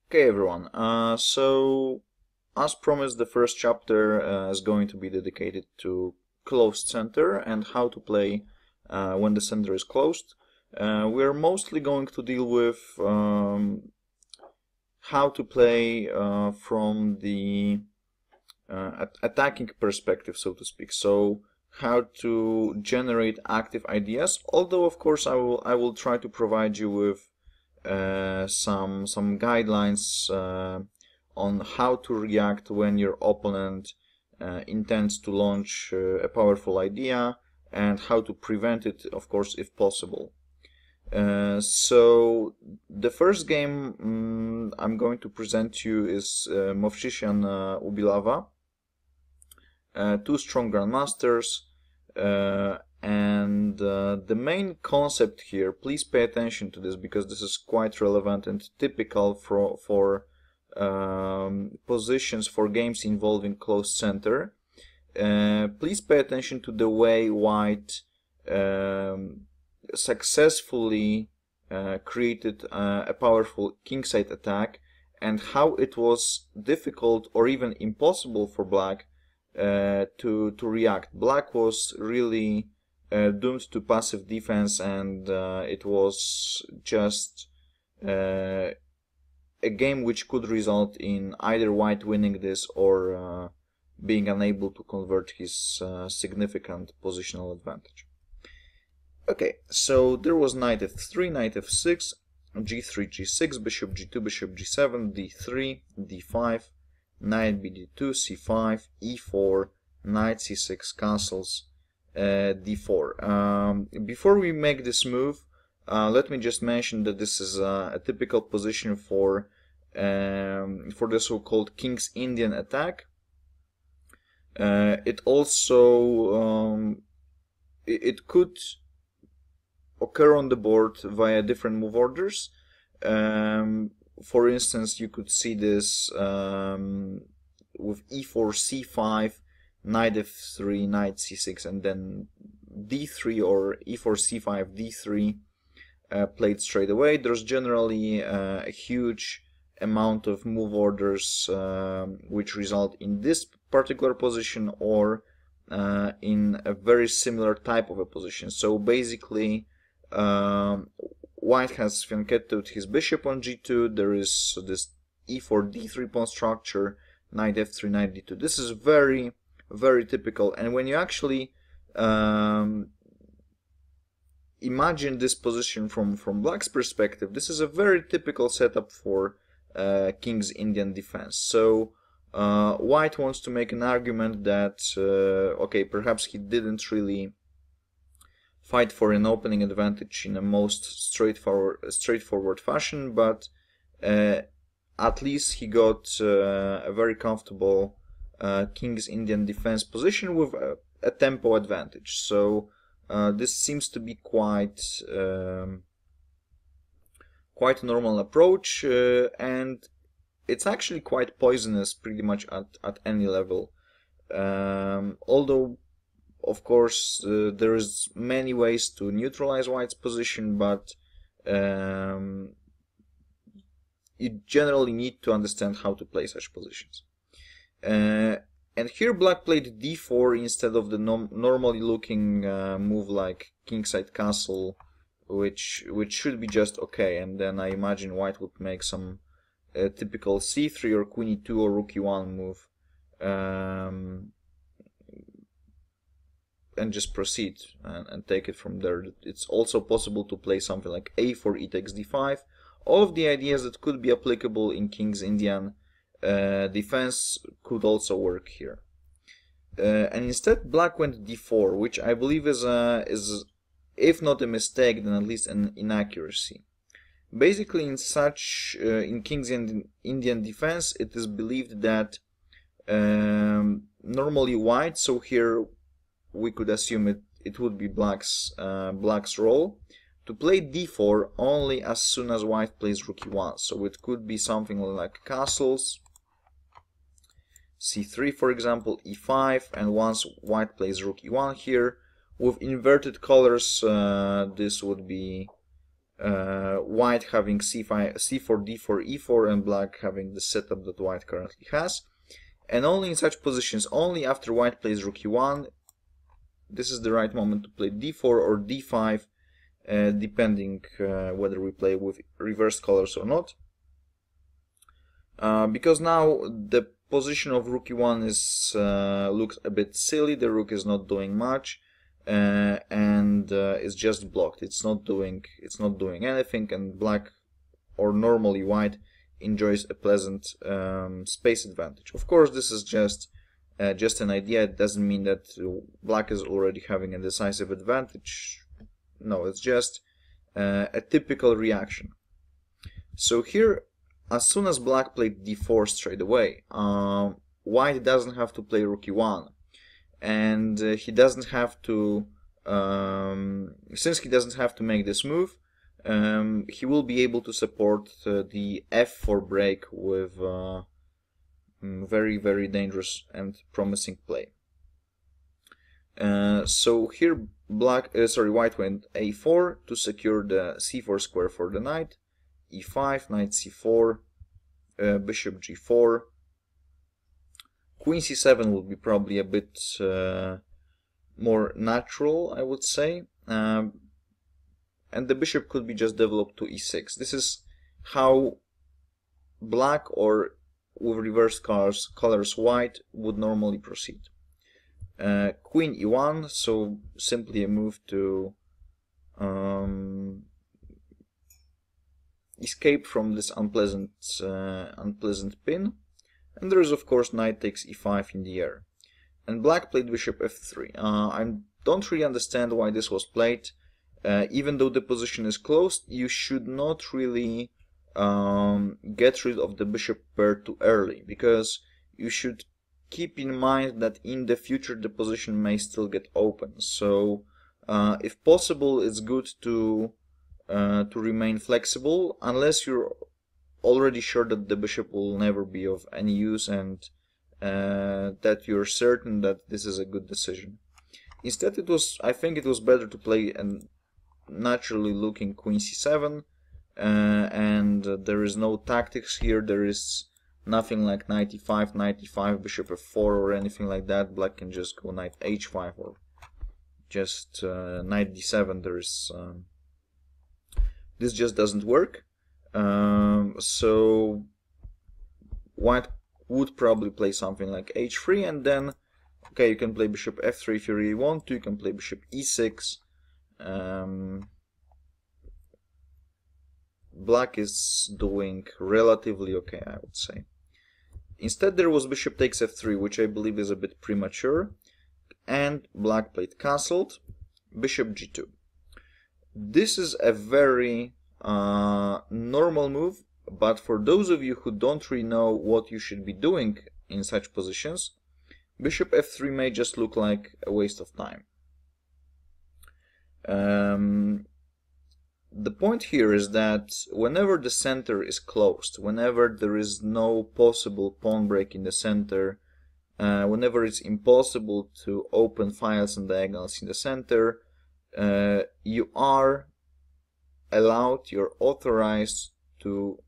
Okay, everyone. So, as promised, the first chapter is going to be dedicated to closed center and how to play when the center is closed. We're mostly going to deal with how to play from the attacking perspective, so to speak. So, how to generate active ideas. Although, of course, I will try to provide you with some guidelines on how to react when your opponent intends to launch a powerful idea and how to prevent it, of course, if possible. So the first game I'm going to present to you is Movsisyan Ubilava, two strong grandmasters, and the main concept here, please pay attention to this because this is quite relevant and typical for positions for games involving closed center. Please pay attention to the way white successfully created a powerful kingside attack and how it was difficult or even impossible for black to react. Black was really doomed to passive defense, and it was just a game which could result in either white winning this or being unable to convert his significant positional advantage. Okay, so there was knight f3, knight f6, g3, g6, bishop g2, bishop g7, d3, d5, knight bd2, c5, e4, knight c6, castles, d4. Before we make this move, let me just mention that this is a typical position for the so-called King's Indian attack. It also it could occur on the board via different move orders. For instance, you could see this with e4, c5, knight f3, knight c6, and then d3 or e4, c5, d3 played straight away. There's generally a huge amount of move orders which result in this particular position or in a very similar type of a position. So basically, white has fianchettoed his bishop on g2. There is this e4, d3 pawn structure, knight f3, knight d2. This is very, very typical. And when you actually imagine this position from black's perspective, this is a very typical setup for King's Indian defense. So white wants to make an argument that okay, perhaps he didn't really fight for an opening advantage in a most straightforward fashion, but at least he got a very comfortable King's Indian defense position with a tempo advantage. So this seems to be quite a normal approach, and it's actually quite poisonous pretty much at any level. Although, of course, there is many ways to neutralize white's position, but you generally need to understand how to play such positions. And here black played d4 instead of the normally looking move like kingside castle, which should be just okay. And then I imagine white would make some typical c3 or queen e2 or rook e1 move, and just proceed and take it from there. It's also possible to play something like a4, e takes d5. All of the ideas that could be applicable in King's Indian defense could also work here. And instead black went d4, which I believe is if not a mistake, then at least an inaccuracy. Basically, in King's Indian defense, it is believed that normally white, so here we could assume it would be black's role, to play d4 only as soon as white plays rook e1. So it could be something like castles, c3 for example, e5, and once white plays rook e1 here, with inverted colors, this would be white having c5, c4, d4, e4, and black having the setup that white currently has. And only in such positions, only after white plays rook e1, this is the right moment to play d4 or d5, depending whether we play with reversed colors or not. Because now the position of rook e1 is looks a bit silly. The rook is not doing much, and it's just blocked. It's not doing anything, and black, or normally white, enjoys a pleasant space advantage. Of course, this is just an idea. It doesn't mean that black is already having a decisive advantage. No, it's just a typical reaction. So here, as soon as black played d4 straight away, white doesn't have to play rook e1, and he doesn't have to, since he doesn't have to make this move, he will be able to support the f4 break with very, very dangerous and promising play. So here white went a4 to secure the c4 square for the knight, e5, knight c4, bishop g4, queen c7 would be probably a bit more natural, I would say, and the bishop could be just developed to e6. This is how black, or with reversed colors white, would normally proceed. Queen e1, so simply a move to escape from this unpleasant pin, and there is of course knight takes e5 in the air. And black played bishop f3. I don't really understand why this was played. Even though the position is closed, you should not really get rid of the bishop pair too early, because you should keep in mind that in the future the position may still get open. So if possible, it's good to remain flexible, unless you're already sure that the bishop will never be of any use, and that you're certain that this is a good decision. Instead, I think it was better to play a naturally looking queen c7, and there is no tactics here. There is nothing like knight e5, bishop f4, or anything like that. Black can just go knight h5, or just knight d7. There is this just doesn't work. So white would probably play something like h3, and then, okay, you can play bishop f3 if you really want to. You can play bishop e6. Black is doing relatively okay, I would say. Instead, there was bishop takes f3, which I believe is a bit premature, and black played castled, bishop g2. This is a very normal move, but for those of you who don't really know what you should be doing in such positions, bishop f3 may just look like a waste of time. The point here is that whenever the center is closed, whenever there is no possible pawn break in the center, whenever it's impossible to open files and diagonals in the center, you are allowed, you're authorized to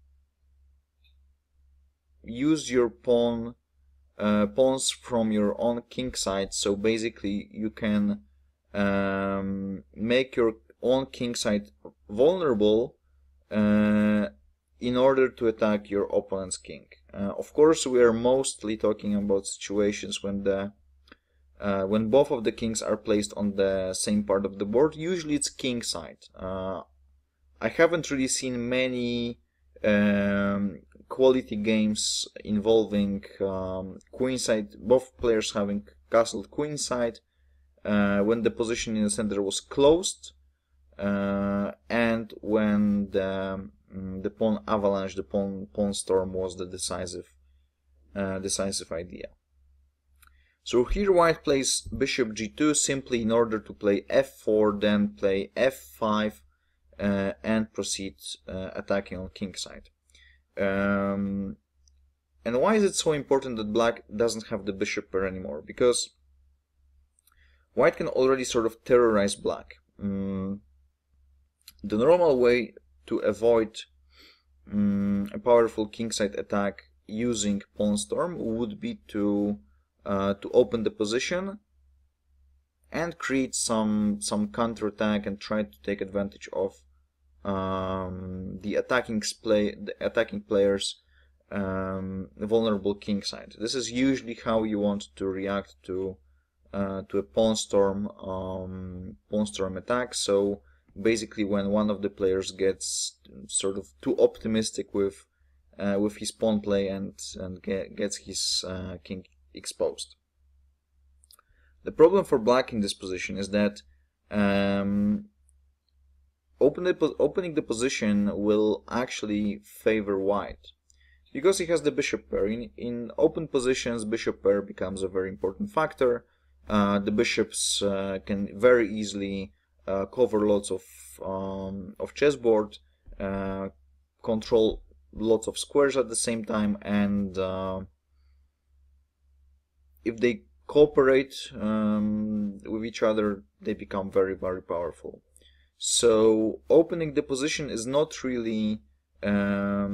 use your pawns from your own king side. So basically you can make your own king side vulnerable in order to attack your opponent's king. Of course, we are mostly talking about situations when both of the kings are placed on the same part of the board. Usually it's king side. I haven't really seen many quality games involving queen side, both players having castled queen side, when the position in the center was closed, and when the pawn avalanche, the pawn storm, was the decisive idea. So here white plays bishop g2 simply in order to play f4, then play f5, and proceed attacking on king side. And why is it so important that black doesn't have the bishop pair anymore? Because white can already sort of terrorize black. The normal way to avoid a powerful kingside attack using pawn storm would be to open the position and create some counterattack and try to take advantage of the attacking player's vulnerable kingside. This is usually how you want to react to a pawn storm attack. So basically, when one of the players gets sort of too optimistic with his pawn play and gets his king exposed. The problem for black in this position is that opening the position will actually favor white, because he has the bishop pair. In open positions, bishop pair becomes a very important factor. The bishops can very easily cover lots of chessboard, control lots of squares at the same time, and if they cooperate with each other, they become very, very powerful. So opening the position is not really a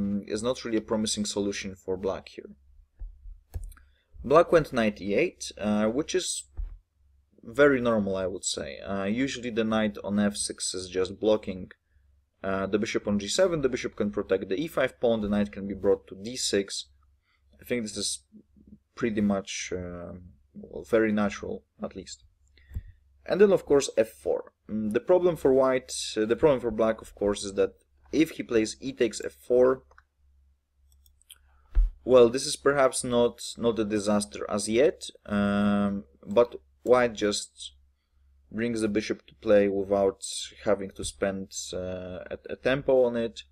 promising solution for black here. Black went knight e8, which is very normal, I would say. Usually the knight on f6 is just blocking the bishop on g7. The bishop can protect the e5 pawn. The knight can be brought to d6. I think this is pretty much well, very natural, at least. And then, of course, f4. The problem for black, of course, is that if he plays e takes f4, well, this is perhaps not a disaster as yet, but white just brings the bishop to play without having to spend a tempo on it.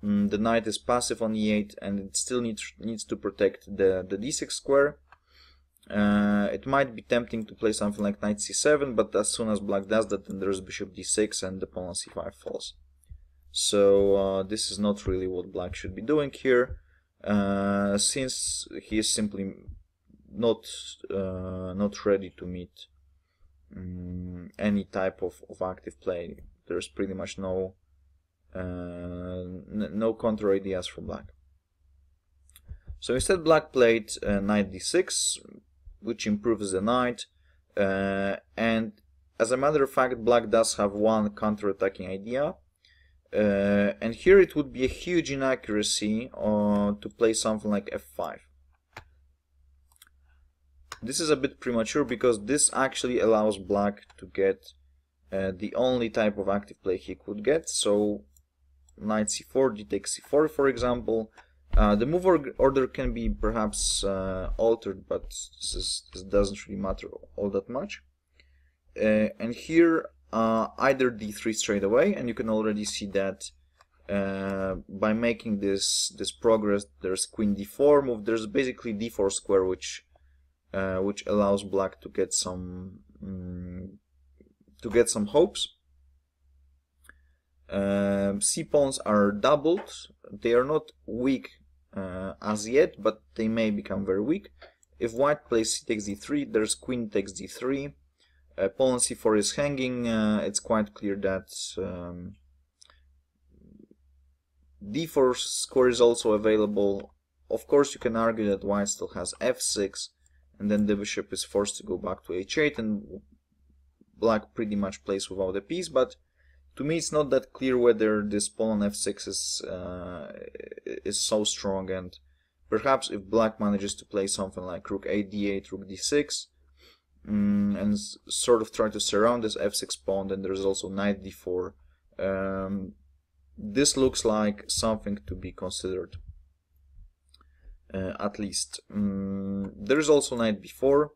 The knight is passive on e8, and it still needs to protect the d6 square. It might be tempting to play something like knight c7, but as soon as black does that, then there's bishop d6 and the pawn on c5 falls. So this is not really what black should be doing here, since he is simply not ready to meet any type of active play. There's pretty much no counter ideas for black. So instead, black played knight d6, which improves the knight, and as a matter of fact, black does have one counter-attacking idea, and here it would be a huge inaccuracy to play something like f5. This is a bit premature because this actually allows black to get the only type of active play he could get. So knight c4, d takes c4, for example. The move order can be perhaps altered, but this doesn't really matter all that much. And here, either d3 straight away, and you can already see that by making this progress, there's queen d4 move. There's basically d4 square, which allows black to get some hopes. C pawns are doubled. They are not weak as yet, but they may become very weak. If white plays c takes d3, there's queen takes d3. Pawn on c4 is hanging. It's quite clear that d4 square is also available. Of course, you can argue that white still has f6, and then the bishop is forced to go back to h8, and black pretty much plays without a piece. But to me, it's not that clear whether this pawn on f6 is so strong, and perhaps if black manages to play something like rook a d8, rook d6, and sort of try to surround this f6 pawn, then there's also knight d4. This looks like something to be considered, at least. There is also knight b4,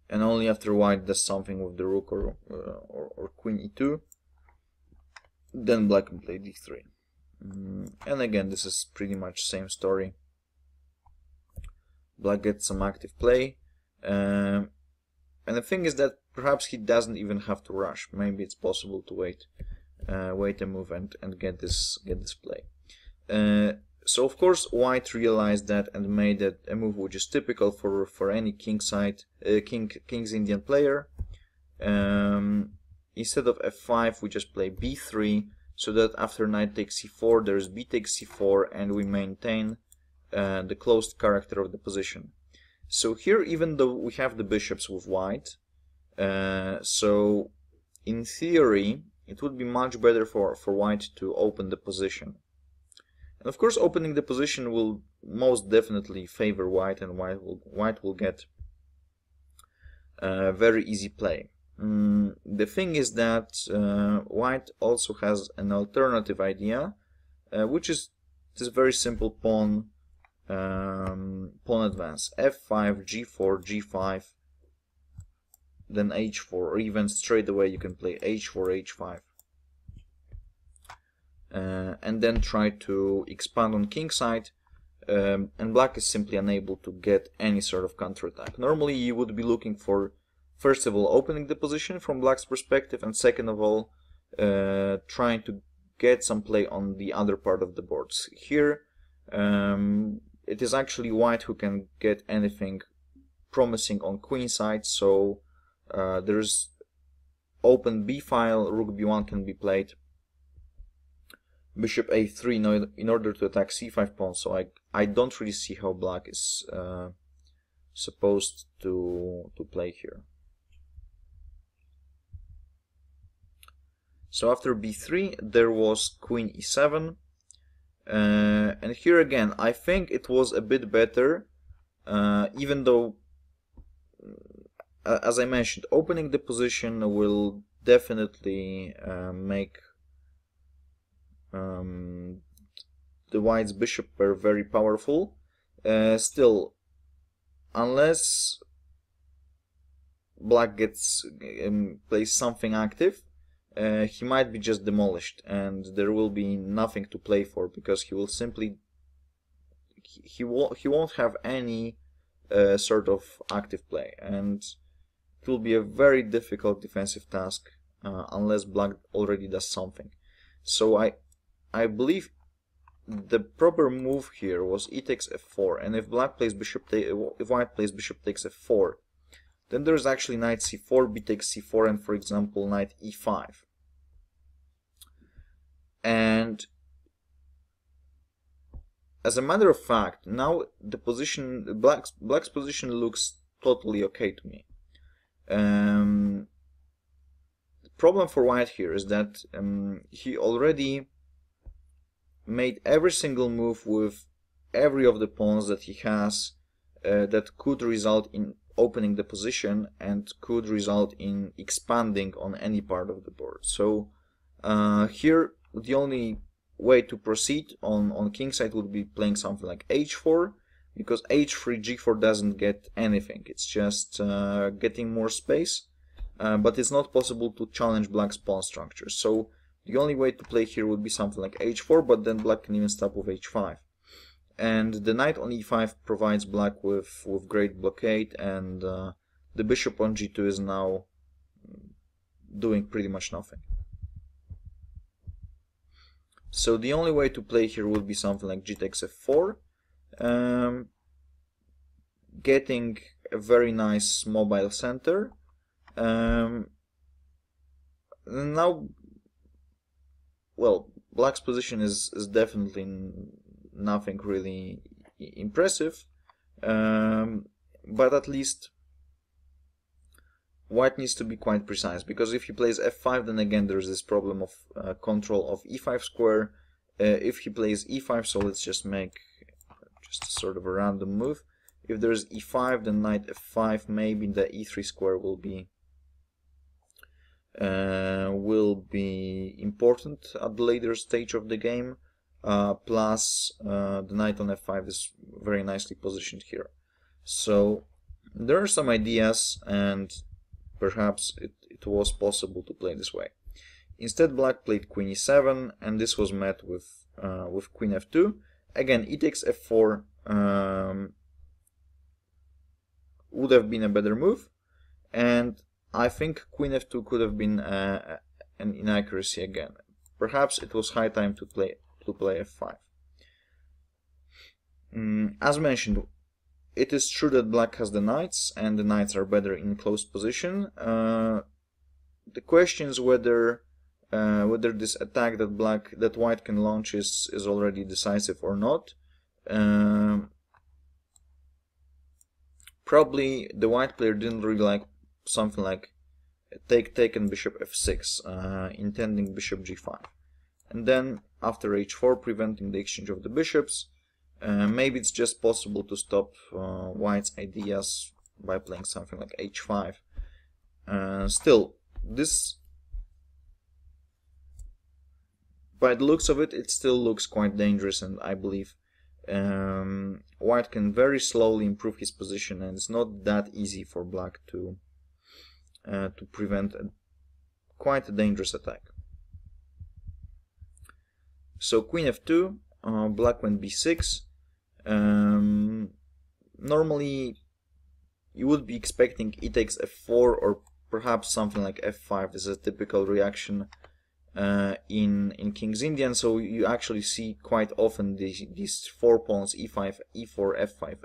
and only after white does something with the rook or queen e2, then black can play d3. And again, this is pretty much same story. Black gets some active play, and the thing is that perhaps he doesn't even have to rush. Maybe it's possible to wait a move and get this play. So of course white realized that and made a move which is typical for any king's Indian player. instead of f5 we just play b3, so that after knight takes c4 there's b takes c4 and we maintain the closed character of the position. So here, even though we have the bishops with white, so in theory it would be much better for white to open the position. And of course opening the position will most definitely favor white, and white will get very easy play. The thing is that white also has an alternative idea, which is this very simple pawn advance: f5, g4, g5, then h4, or even straight away you can play h4, h5, and then try to expand on kingside. And black is simply unable to get any sort of counterattack. Normally you would be looking for, first of all, opening the position from black's perspective, and second of all, trying to get some play on the other part of the boards. Here it is actually white who can get anything promising on queenside, so there's open b file, rook b1 can be played, bishop a3 in order to attack c5 pawn, so I don't really see how black is supposed to play here. So after b3 there was queen e7, and here again I think it was a bit better, even though, as I mentioned, opening the position will definitely make the white's bishop pair very powerful. Still, unless black gets plays something active, he might be just demolished, and there will be nothing to play for, because he will simply he won't have any sort of active play, and it will be a very difficult defensive task unless black already does something. So I believe the proper move here was e takes f4, and if white plays bishop takes f4, then there's actually knight c4, b takes c4, and for example knight e5. And as a matter of fact, now the position, black's position looks totally okay to me. The problem for white here is that he already made every single move with every of the pawns that he has that could result in opening the position and could result in expanding on any part of the board. So here the only way to proceed on kingside would be playing something like h4, because h3, g4 doesn't get anything, it's just getting more space, but it's not possible to challenge black's pawn structure. So the only way to play here would be something like h4, but then black can even stop with h5. And the knight on e5 provides black with great blockade, and the bishop on g2 is now doing pretty much nothing. So the only way to play here would be something like g takes f4, getting a very nice mobile center. Now, well, black's position is definitely nothing really impressive, but at least white needs to be quite precise, because if he plays f5, then again there's this problem of control of e5 square. If he plays e5, so let's just make just sort of a random move. If there's e5, then knight f5, maybe the e3 square will be important at the later stage of the game. Plus the knight on f5 is very nicely positioned here. So there are some ideas, and perhaps it was possible to play this way. Instead, black played queen e7, and this was met with queen f2. Again, e takes f4 would have been a better move, and I think queen f2 could have been an inaccuracy again. Perhaps it was high time to play f5. As mentioned, it is true that black has the knights, and the knights are better in close position. the question is whether this attack that white can launch is already decisive or not. Probably the white player didn't really like something like take and bishop f6, intending bishop g5, and then after h4, preventing the exchange of the bishops. Maybe it's just possible to stop white's ideas by playing something like h5. Still, this, by the looks of it, it still looks quite dangerous, and I believe white can very slowly improve his position, and it's not that easy for black to prevent quite a dangerous attack. So queen f2, black went b6. Normally you would be expecting e takes f4 or perhaps something like f5. This is a typical reaction in King's Indian, so you actually see quite often these 4 pawns e5, e4, f5,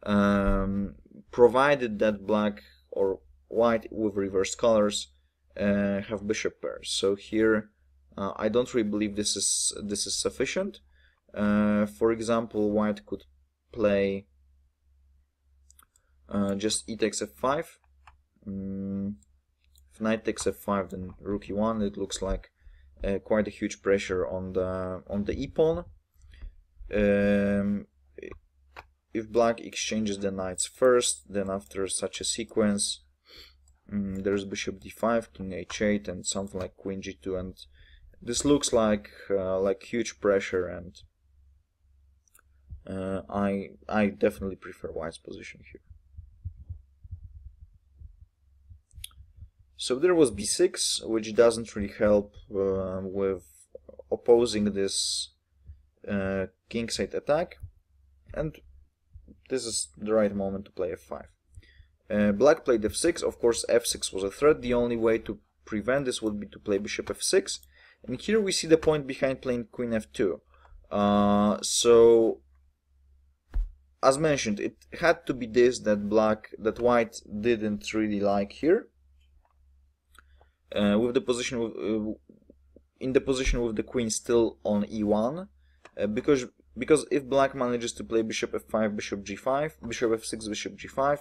f4, provided that black or white with reversed colors have bishop pairs. So here I don't really believe this is sufficient. For example, white could play just e takes f5. If knight takes f5, then rook e1. It looks like quite a huge pressure on the e pawn. If black exchanges the knights first, then after such a sequence, there's bishop d5, king h8, and something like queen g2, and this looks like huge pressure, and I definitely prefer white's position here. So there was b6, which doesn't really help with opposing this kingside attack, and this is the right moment to play f5. Black played f6. Of course, f6 was a threat. The only way to prevent this would be to play bishop f6, and here we see the point behind playing queen f2. So, as mentioned, it had to be this that white didn't really like here. With the position in the position with the queen still on e1, because if black manages to play bishop f5, bishop g5, bishop f6, bishop g5,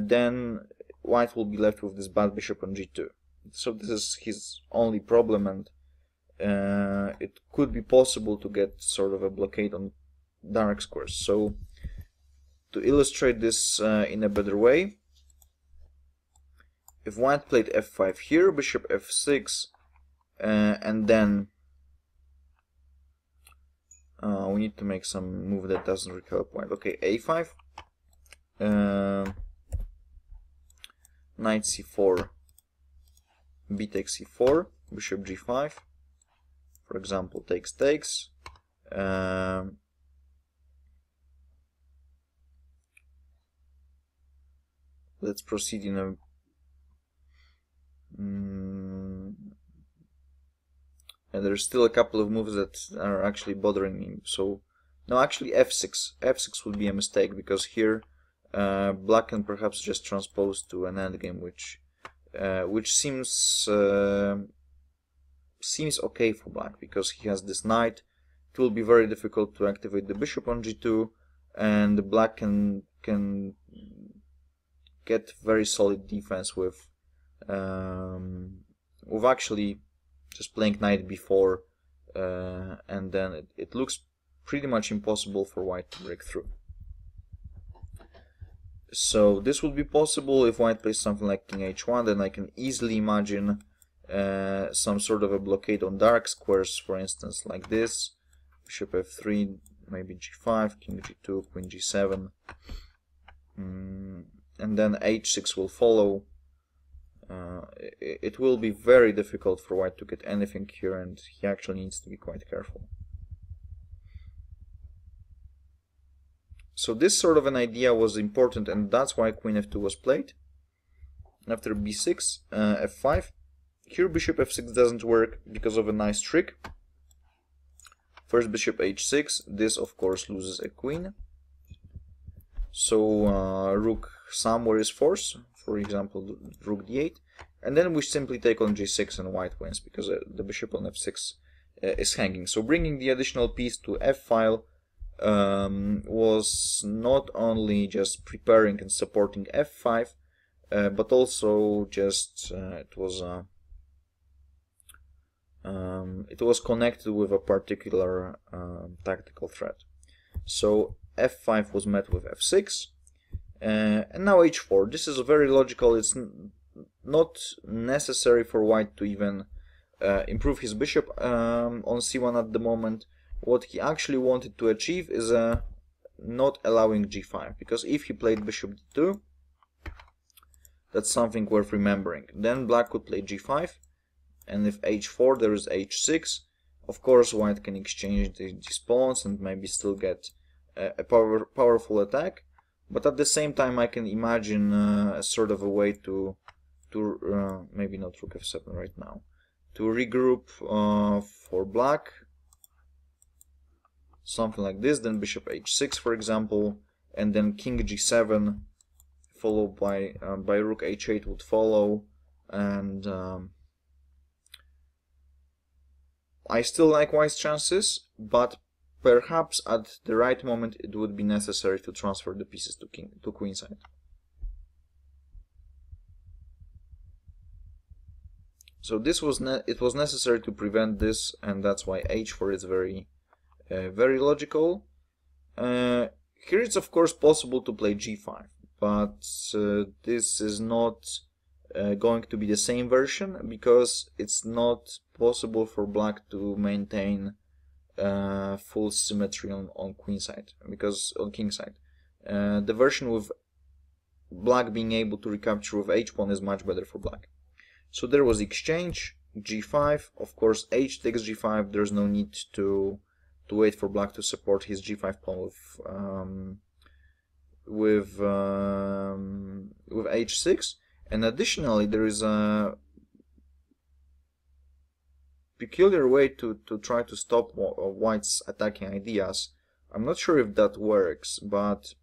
then white will be left with this bad bishop on g2. So this is his only problem, and it could be possible to get sort of a blockade on dark squares. So to illustrate this in a better way, if white played f5 here, bishop f6, and then we need to make some move that doesn't really help white. Okay, a5, knight c4, b takes c4, bishop g5, for example, takes. Let's proceed in a and there's still a couple of moves that are actually bothering me. So no, actually f6 would be a mistake, because here black can perhaps just transpose to an endgame, which seems okay for black, because he has this knight. It will be very difficult to activate the bishop on g2, and black can get very solid defense with actually just playing knight b4, and then it looks pretty much impossible for white to break through. So this would be possible if white plays something like king h1. Then I can easily imagine some sort of a blockade on dark squares, for instance, like this: bishop f3, maybe g5, king g2, queen g7, and then h6 will follow. It will be very difficult for white to get anything here, and he actually needs to be quite careful. So this sort of an idea was important, and that's why queen f2 was played. After b6, f5. Here bishop f6 doesn't work because of a nice trick. First bishop h6. This of course loses a queen. So rook somewhere is forced. For example, rook d8. and then we simply take on g6 and white wins because the bishop on f6 is hanging. So bringing the additional piece to f-file was not only just preparing and supporting f5, but also just it was connected with a particular tactical threat. So f5 was met with f6, and now h4. This is very logical. It's not necessary for white to even improve his bishop on c1 at the moment. What he actually wanted to achieve is not allowing g5, because if he played bishop d2, that's something worth remembering. Then black could play g5, and if h4 there is h6. Of course white can exchange these pawns and maybe still get a powerful attack, but at the same time I can imagine a sort of a way to maybe not rook f7 right now, to regroup for black, something like this, then bishop h6 for example, and then king g7 followed by rook h8 would follow, and I still like white's chances, but perhaps at the right moment it would be necessary to transfer the pieces to queenside. So this was it was necessary to prevent this, and that's why h4 is very very logical. Here it's of course possible to play g5, but this is not going to be the same version, because it's not possible for black to maintain full symmetry on queenside, because on kingside the version with black being able to recapture with h-pawn is much better for black. So there was exchange, g5, of course h takes g5, there's no need to wait for black to support his g5 pawn with h6. And additionally there is a peculiar way to try to stop white's attacking ideas. I'm not sure if that works, but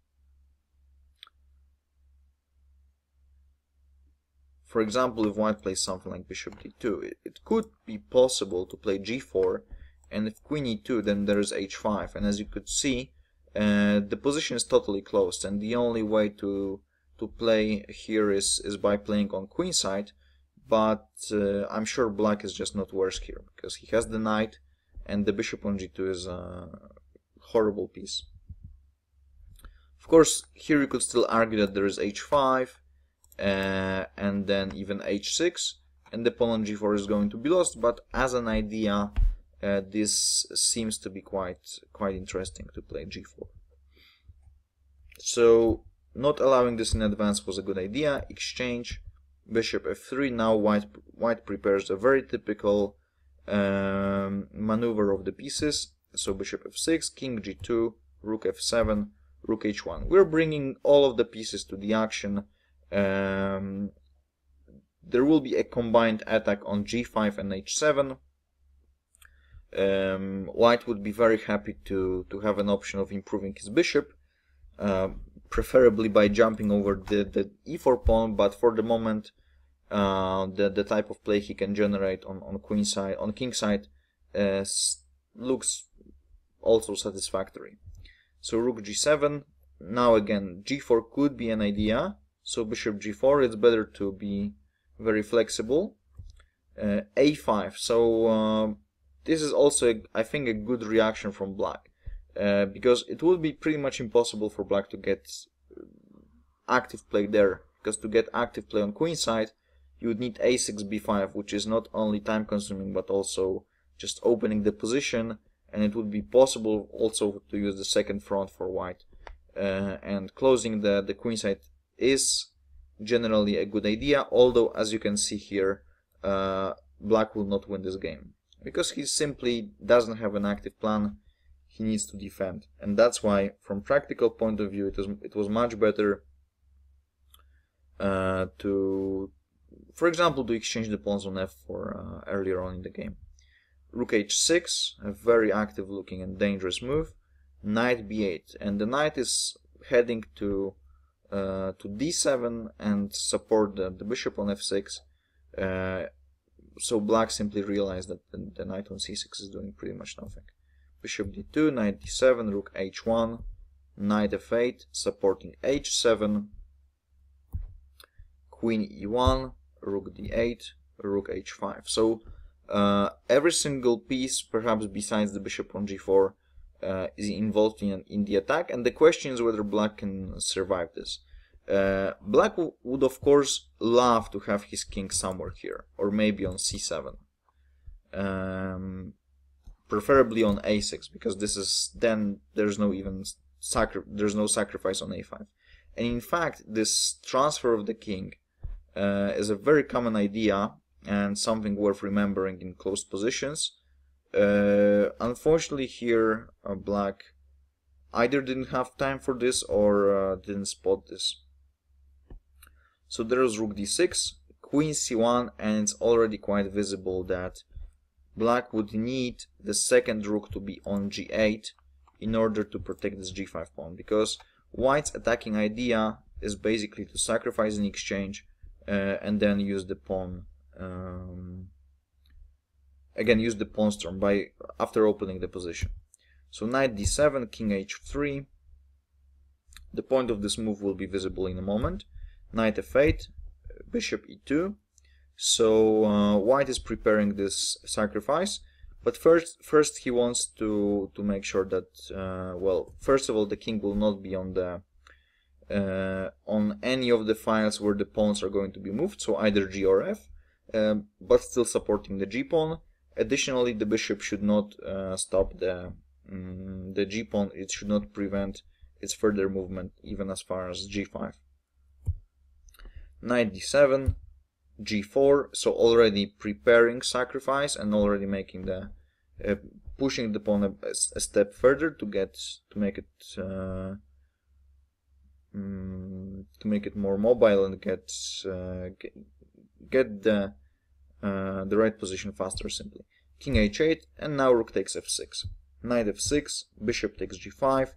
for example, if white plays something like bishop d2, it could be possible to play g4, and if queen e2, then there is h5, and as you could see, the position is totally closed, and the only way to play here is by playing on queenside, but I'm sure black is just not worse here, because he has the knight, and the bishop on g2 is a horrible piece. Of course, here you could still argue that there is h5, and then even h6, and the pawn on g4 is going to be lost, but as an idea this seems to be quite interesting to play g4. So not allowing this in advance was a good idea. Exchange, bishop f3. Now white prepares a very typical maneuver of the pieces. So bishop f6, king g2, rook f7, rook h1. We're bringing all of the pieces to the action. There will be a combined attack on g5 and h7. White would be very happy to have an option of improving his bishop, preferably by jumping over the e4 pawn, but for the moment the type of play he can generate on queenside, on kingside, looks also satisfactory. So rook g7. Now again g4 could be an idea. So bishop g4, it's better to be very flexible. a5. So this is also, I think, a good reaction from black, because it would be pretty much impossible for black to get active play there, because to get active play on queenside you would need a6 b5, which is not only time consuming but also just opening the position, and it would be possible also to use the second front for white, and closing the queenside is generally a good idea, although as you can see here black will not win this game, because he simply doesn't have an active plan. He needs to defend, and that's why from practical point of view it was much better to, for example, to exchange the pawns on f4 earlier on in the game. Rook h6, a very active looking and dangerous move. Knight b8, and the knight is heading to d7 and support the bishop on f6. So black simply realized that the knight on c6 is doing pretty much nothing. Bishop d2, knight d7, rook h1, knight f8, supporting h7, queen e1, rook d8, rook h5. So every single piece, perhaps besides the bishop on g4, is involved in the attack, and the question is whether black can survive this. Black would of course love to have his king somewhere here, or maybe on c7, preferably on a6, because this is then there's no sacrifice on a5. And in fact, this transfer of the king is a very common idea and something worth remembering in closed positions. Unfortunately here black either didn't have time for this or didn't spot this. So there's rook d6, queen c1, and it's already quite visible that black would need the second rook to be on g8 in order to protect this g5 pawn, because white's attacking idea is basically to sacrifice in exchange and then use the pawn use the pawn storm after opening the position. So knight d7, king h3. The point of this move will be visible in a moment. Knight f8, bishop e2. So white is preparing this sacrifice, but first he wants to make sure that well, first of all, the king will not be on the on any of the files where the pawns are going to be moved, so either g or f, but still supporting the g pawn. Additionally, the bishop should not stop the g pawn. It should not prevent its further movement even as far as g5. Knight d7, g4, so already preparing sacrifice and already making the pushing the pawn a step further to make it more mobile and get the right position faster simply. King h8, and now rook takes f6. Knight f6, bishop takes g5,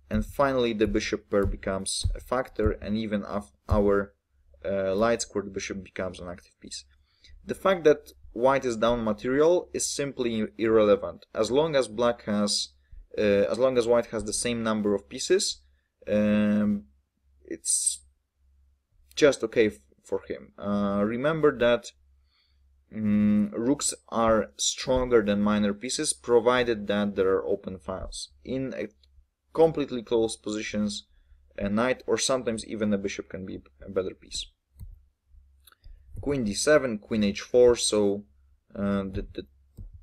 and finally the bishop pair becomes a factor, and even our light squared bishop becomes an active piece. The fact that white is down material is simply irrelevant. As long as white has the same number of pieces, it's just okay for him. Remember that rooks are stronger than minor pieces, provided that there are open files. In completely closed positions, a knight or sometimes even a bishop can be a better piece. Queen d7, queen h4, so the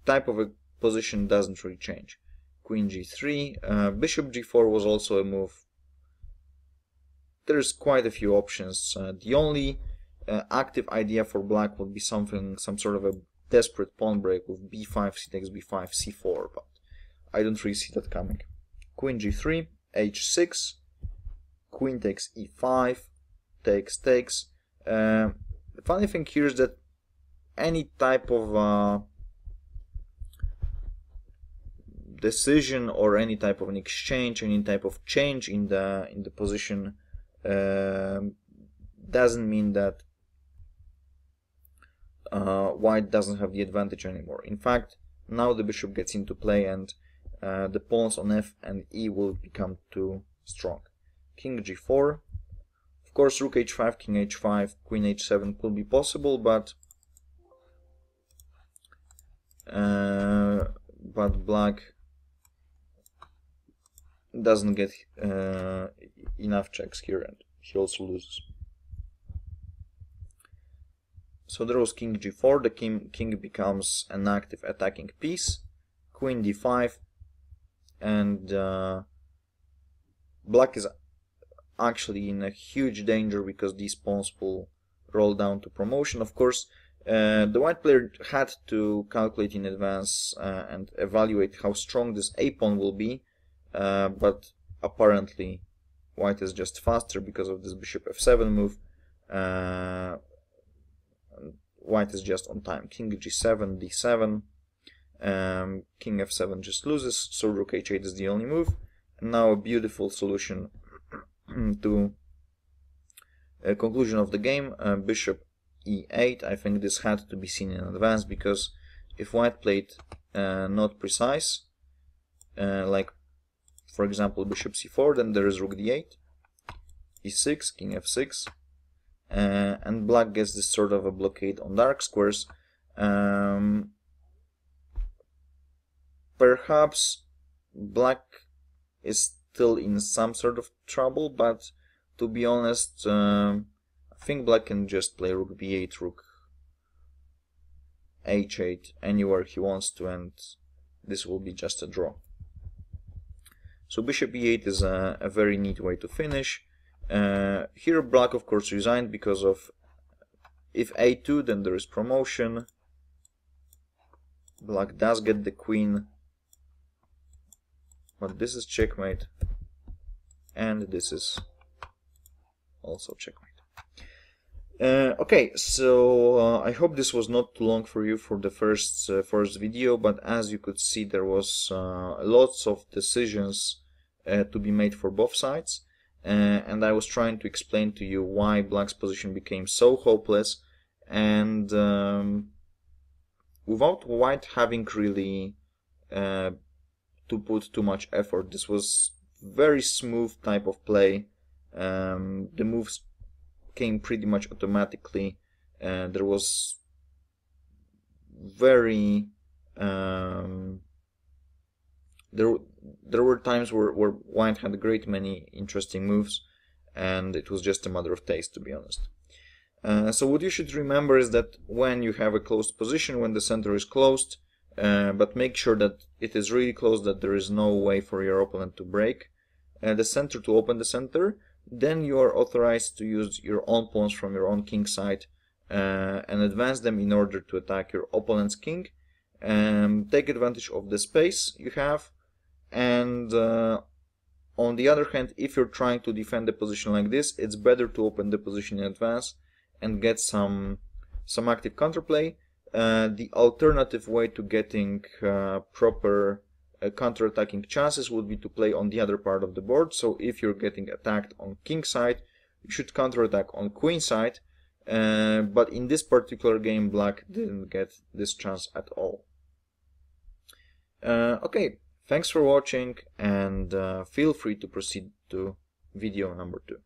type of a position doesn't really change. Queen g3, bishop g4 was also a move. There's quite a few options. The only active idea for black would be some sort of a desperate pawn break with b5, c takes b5, c4, but I don't really see that coming. Queen g3, h6, queen takes e5, takes. The funny thing here is that any type of decision or any type of an exchange, any type of change in the position doesn't mean that white doesn't have the advantage anymore. In fact, now the bishop gets into play and the pawns on f and e will become too strong. King g4. Of course, rook h5, king h5, queen h7 could be possible, but black doesn't get enough checks here, and he also loses. So there was king g4. The king becomes an active attacking piece. Queen d5, and black is actually in a huge danger because these pawns will roll down to promotion. Of course, the white player had to calculate in advance and evaluate how strong this a pawn will be, but apparently white is just faster because of this bishop f7 move. White is just on time. King g7, d7, king f7 just loses, so rook h8 is the only move. And now a beautiful solution to a conclusion of the game. Bishop e8. I think this had to be seen in advance, because if white played not precise, like for example bishop c4, then there is rook d8, e6, king f6, and black gets this sort of a blockade on dark squares. Perhaps black is still in some sort of trouble, but to be honest, I think black can just play rook b8, rook h8 anywhere he wants to, and this will be just a draw. So bishop e8 is a very neat way to finish. Here black of course resigned, because of if a2 then there is promotion. Black does get the queen, but this is checkmate, and this is also checkmate. Okay, so I hope this was not too long for you for the first video, but as you could see, there was lots of decisions to be made for both sides, and I was trying to explain to you why black's position became so hopeless, and without white having really to put too much effort. This was very smooth type of play. The moves came pretty much automatically. There was very there were times where white had a great many interesting moves, and it was just a matter of taste, to be honest. So what you should remember is that when you have a closed position, when the center is closed, but make sure that it is really close, that there is no way for your opponent to break the center, to open the center, then you are authorized to use your own pawns from your own king side and advance them in order to attack your opponent's king. Take advantage of the space you have, and on the other hand, if you're trying to defend the position like this, it's better to open the position in advance and get some active counterplay. The alternative way to getting proper counter-attacking chances would be to play on the other part of the board. So if you're getting attacked on king side, you should counter-attack on queen side, but in this particular game black didn't get this chance at all. Okay, thanks for watching, and feel free to proceed to video number 2.